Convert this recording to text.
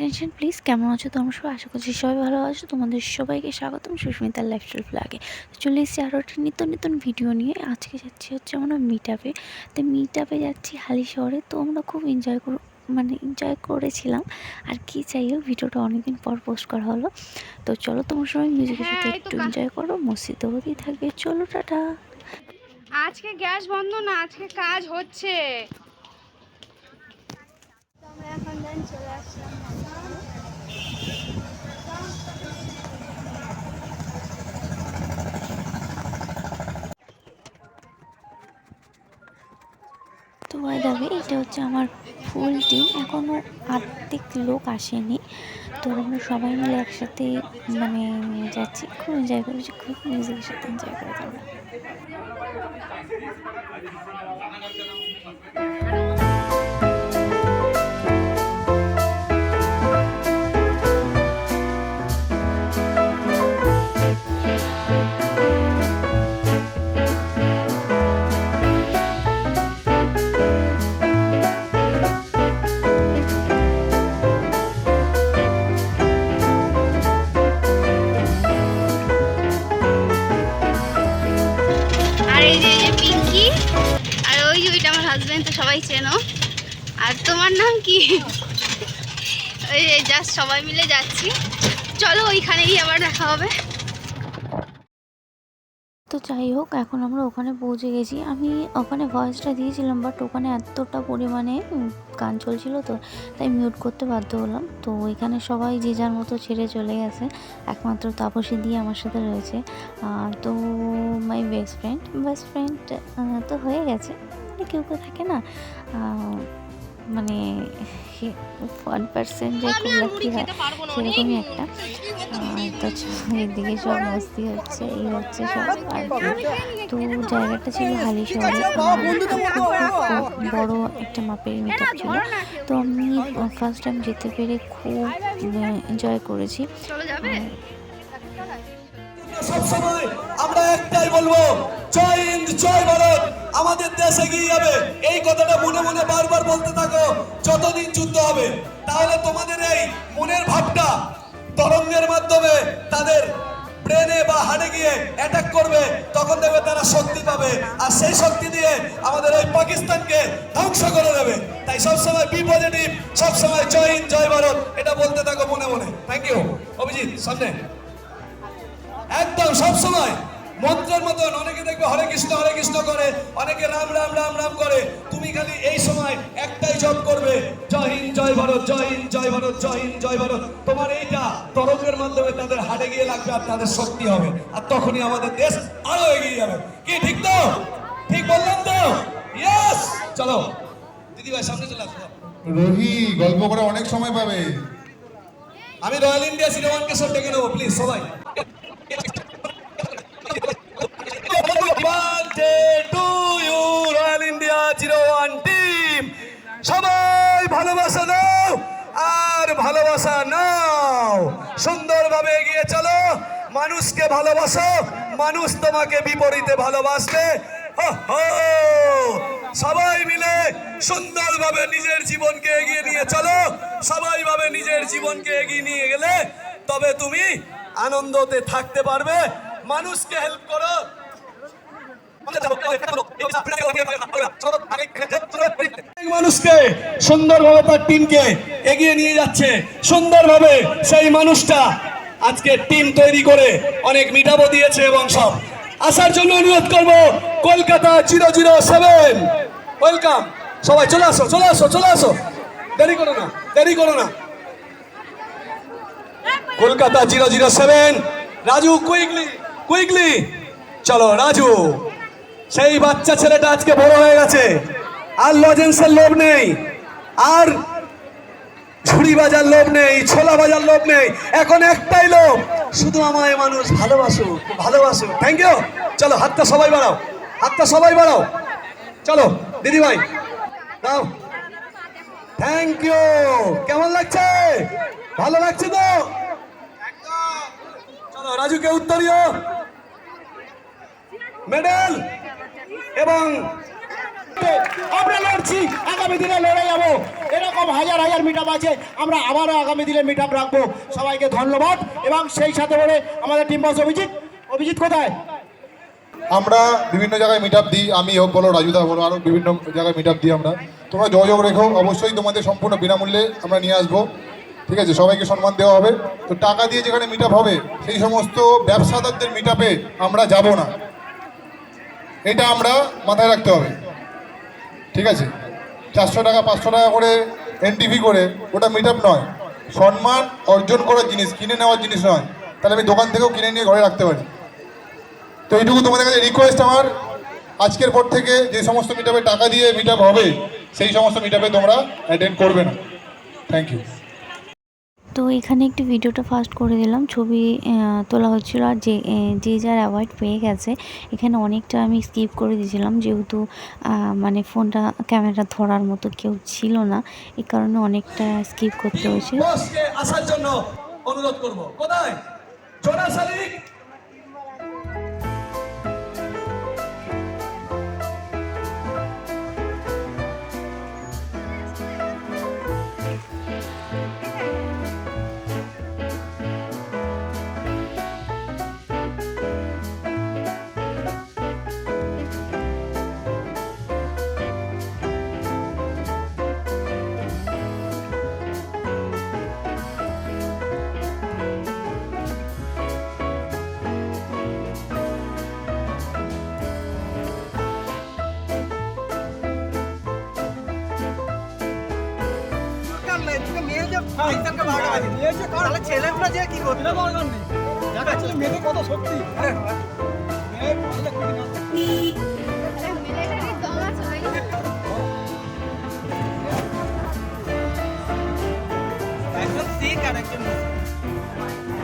Attention please. কেমন আছো তোমরা সবাই? আশা করছি সবাই ভালো আছো। তোমাদের সবাইকে স্বাগতম সুস্মিতার লাইফস্টাইল ব্লগে। চলে এসেছি আরও একটা নতুন ভিডিও নিয়ে। আজকে যাচ্ছি হচ্ছে আমরা মিট আপে। তো মিট আপে যাচ্ছি হালিশহরে। তো আমরা খুব এনজয় করেছিলাম। আর কি চাই হোক, ভিডিওটা অনেকদিন পর পোস্ট করা হলো। তো চলো তোমার সবাই মিউজিকের সাথে একটু এনজয় করো। মসজিদে হতেই থাকবে। চলো টাটা। আজকে গ্যাস বন্ধ না, আজকে কাজ হচ্ছে। আমরা এখন চলে আসলাম। তো বাই দ্য ওয়ে, এটা হচ্ছে আমার ফুল টিম। এখনও আর্ধেক লোক আসেনি। তো আমরা সবাই মিলে একসাথে যাচ্ছি। খুব এনজয় করেছি, খুব মিউজিকের সাথে এনজয় করে তোমরা। হাজবেন্ড তো সবাই চেনো। আর তোমার নাম কি? ওই জাস্ট সবাই মিলে যাচ্ছি। চলো ওইখানে গিয়ে আবার দেখা হবে। তো যাই হোক, এখন আমরা ওখানে পৌঁছে গেছি। আমি ওখানে ভয়েসটা দিয়েছিলাম, বাট ওখানে এতটা পরিমাণে গান চলছিল, তো তাই মিউট করতে বাধ্য হলাম। তো এখানে সবাই যে যার মতো ছেড়ে চলে গেছে। একমাত্র তাপসী দিয়ে আমার সাথে রয়েছে। তো মাই বেস্ট ফ্রেন্ড তো হয়ে গেছে। কেউ থাকে না, মানে 1% যে খুব লাকি হয়, সেরকমই একটা। তো এদিকে সব মস্তি হচ্ছে, এই হচ্ছে সব আর কি। তো জায়গাটা ছিল হালিশহরে, খুব বড় একটা মাপের মিট আপ ছিল। তো আমি ফার্স্ট টাইম যেতে পেরে খুব এনজয় করেছি। সবসময় আমরা একটাই বলবো, জয় হিন্দ, জয় ভারত। আমাদের দেশ এগিয়ে যাবে, এই কথাটা মনে মনে বারবার বলতে থাকো। যতদিন যুদ্ধ হবে, তাহলে তোমাদের এই মনের ভাবটা তরঙ্গের মাধ্যমে তাদের ব্রেনে বা হাড়ে গিয়ে অ্যাটাক করবে। তখন দেখবে তারা শক্তি পাবে, আর সেই শক্তি দিয়ে আমাদের ওই পাকিস্তানকে ধ্বংস করে দেবে। তাই সবসময় বি পজিটিভ, সবসময় জয় হিন্দ, জয় ভারত, এটা বলতে থাকো মনে মনে। Thank you. অভিজিৎ সামনে একদম সবসময় মন্ত্রের মতন। অনেকে দেখবে হরে কৃষ্ণ করে, অনেকে রাম রাম রাম রাম করে। তুমি খালি এই সময় একটাই জপ করবে, জয় হিন্দ, জয় ভারত, জয় হিন্দ, জয় ভারত, জয় হিন্দ, জয় ভারত। তোমার এইটা তরঙ্গের মাধ্যমে তাদের হাড়ে গিয়ে লাগবে, আর তাদের শক্তি হবে, আর তখনই আমাদের দেশ আরো এগিয়ে যাবে। কি ঠিক তো? ঠিক বললাম তো? ইয়েস। চলো দিদি ভাই সামনে চলে আসো। রোহি গল্প করে অনেক সময় পাবে। আমি রয়্যাল ইন্ডিয়া 01কে সব ডেকে নেবো, প্লিজ সবাই। সবাই ভালোবাসা দাও আর ভালোবাসা নাও। সুন্দরভাবে এগিয়ে চলো, মানুষকে ভালোবাসো, মানুষ তোমাকে বিপরীতে ভালোবাসবে। সবাই মিলে সুন্দরভাবে নিজের জীবনকে এগিয়ে নিয়ে চলো। সবাই ভাবে নিজের জীবনকে এগিয়ে নিয়ে গেলে তবে তুমি আনন্দতে থাকতে পারবে। মানুষকে হেল্প করো, মানুষকে সুন্দরভাবে, তার টিমকে এগিয়ে নিয়ে যাচ্ছে সুন্দরভাবে। সেই মানুষটা আজকে টিম তৈরি করে অনেক মিটাবো দিয়েছে, এবং সব আসার জন্য অনুরোধ করবো। কলকাতা 007, ওয়েলকাম। সবাই চলে আসো, চলে আসো, চলে আসো, দেরি করো না, দেরি করো না। কলকাতা 007, রাজু, কুইকলি চলো। রাজু, সেই বাচ্চা ছেলেটা আজকে বড় হয়ে গেছে, আর লজেন্সের লোভ নেই, আর ঝুড়ি বাজার লোভ নেই, ছোলা বাজার লোভ নেই। এখন একটাই লোভ, শুধু আমায় মানুষ ভালোবাসো, ভালোবাসো। Thank you. চলো হাতটা সবাই বাড়াও, হাতটা সবাই বাড়াও। চলো দিদি ভাই দাও। Thank you. কেমন লাগছে? ভালো লাগছে তো? চলো রাজুকে উত্তরীয় মেডেল এবং নেতৃত্বে আমরা লড়ছি, আগামী দিনে লড়ে যাবো। এরকম হাজার হাজার মিট আপ আছে, আমরা আবারও আগামী দিনে মিট আপ রাখবো। সবাইকে ধন্যবাদ। এবং সেই সাথে বলে আমাদের টিম বস অভিজিৎ কোথায়? আমরা বিভিন্ন জায়গায় মিট আপ দিই, আমি হোক বলো, রাজুদা বলো, আরও বিভিন্ন জায়গায় মিট আপ দিই আমরা। তোমরা যোগাযোগ রেখো, অবশ্যই তোমাদের সম্পূর্ণ বিনামূল্যে আমরা নিয়ে আসবো। ঠিক আছে, সবাইকে সম্মান দেওয়া হবে। তো টাকা দিয়ে যেখানে মিট আপ হবে সেই সমস্ত ব্যবসাদারদের মিট আপে আমরা যাব না, এটা আমরা মাথায় রাখতে হবে। ঠিক আছে, 400 টাকা 500 টাকা করে এনটিভি করে ওটা মিট আপ নয়, সম্মান অর্জন করার জিনিস, কিনে নেওয়ার জিনিস নয়। তাহলে আমি দোকান থেকেও কিনে নিয়ে ঘরে রাখতে পারি। তো এইটুকু তোমাদের কাছে রিকোয়েস্ট আমার, আজকের পর থেকে যে সমস্ত মিট আপে টাকা দিয়ে মিট আপ হবে সেই সমস্ত মিট আপে তোমরা অ্যাটেন্ড করবে না। Thank you. তো এখানে একটি ভিডিওটা ফাস্ট করে দিলাম, ছবি তোলা হচ্ছিলো। আর যে যার অ্যাওয়ার্ড পেয়ে গেছে, এখানে অনেকটা আমি স্কিপ করে দিয়েছিলাম, যেহেতু মানে ফোনটা ক্যামেরা ধরার মতো কেউ ছিল না, এই কারণে অনেকটা স্কিপ করতে হয়েছে। বসকে আসার জন্য অনুরোধ করব। কোথায়? জোনা শালিক। মিলিটারি দল আছে ভাই। একজন শিখ আর একজন মুসলিম।